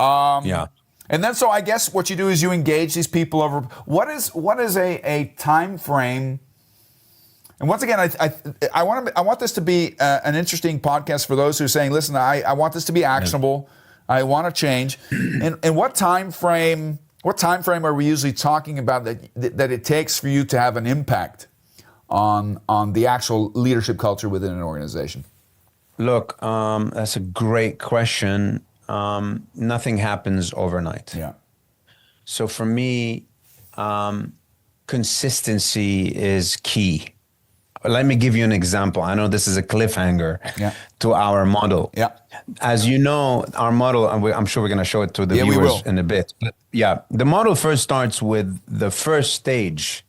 Yeah. And then, so I guess what you do is you engage these people over. What is a time frame? And once again, I want this to be an interesting podcast for those who are saying, listen, I want this to be actionable. Yeah. I want to change. And what time frame? What time frame are we usually talking about that it takes for you to have an impact on the actual leadership culture within an organization? Look, that's a great question. Nothing happens overnight. Yeah. So for me, consistency is key. Let me give you an example. I know this is a cliffhanger to our model. Yeah. As you know, our model, I'm sure we're going to show it to the viewers in a bit. But yeah, the model first starts with the first stage,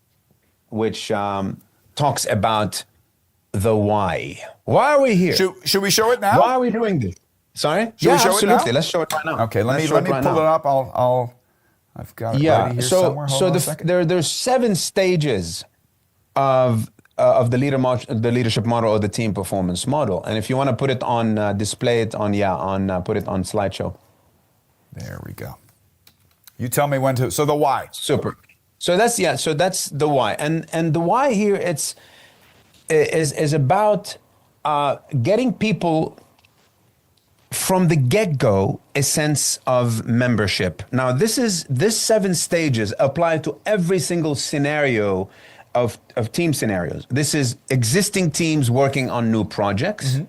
which talks about the why. Why are we here? Should we show it now? Why are we doing this? Sorry? Should we show absolutely. It now? Let's show it right now. Okay, let me pull it up. I've got it ready here somewhere. Hold on a second. There's 7 stages of the leadership model or the team performance model. And if you want to put it on, display it on, put it on slideshow. There we go. You tell me when to. So the why. Super. So that's the why. And the why here is about getting people from the get-go a sense of membership. Now, this 7 stages apply to every single scenario of team scenarios. This is existing teams working on new projects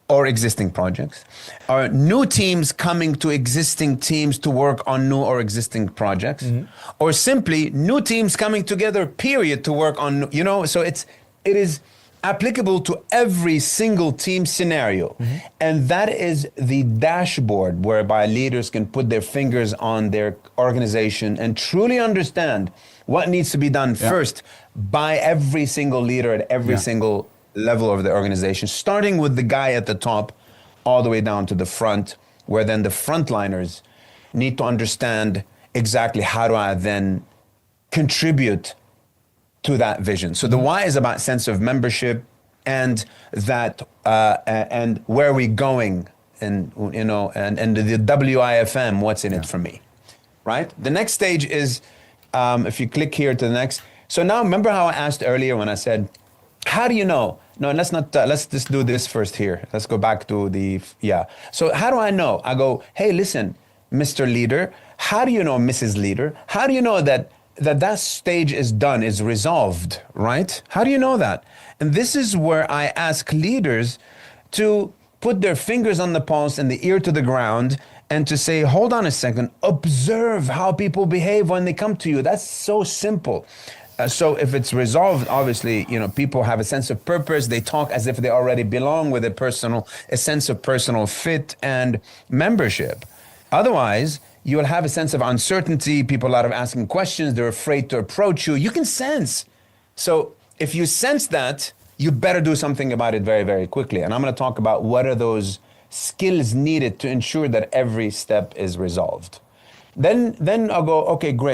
or existing projects, or new teams coming to existing teams to work on new or existing projects, or simply new teams coming together, period, to work on, so it is applicable to every single team scenario. And that is the dashboard whereby leaders can put their fingers on their organization and truly understand what needs to be done first by every single leader at every single level of the organization, starting with the guy at the top all the way down to the front, where then the frontliners need to understand exactly how do I then contribute to that vision. So the why is about sense of membership and that and where are we going, and and the WIFM, what's in it for me, right? The next stage is if you click here to the next. So now remember how I asked earlier when I said, how do you know? No, let's not. Let's just do this first here. Let's go back to So how do I know? I go, hey, listen, Mr. Leader. How do you know, Mrs. Leader? How do you know that stage is done, is resolved, right? How do you know that? And this is where I ask leaders to put their fingers on the pulse and the ear to the ground and to say, hold on a second, observe how people behave when they come to you. That's so simple. So if it's resolved, obviously, people have a sense of purpose. They talk as if they already belong with a sense of personal fit and membership. Otherwise, you will have a sense of uncertainty. People are asking questions. They're afraid to approach you. You can sense. So if you sense that, you better do something about it very, very quickly. And I'm going to talk about what are those skills needed to ensure that every step is resolved. Then I'll go, okay, great.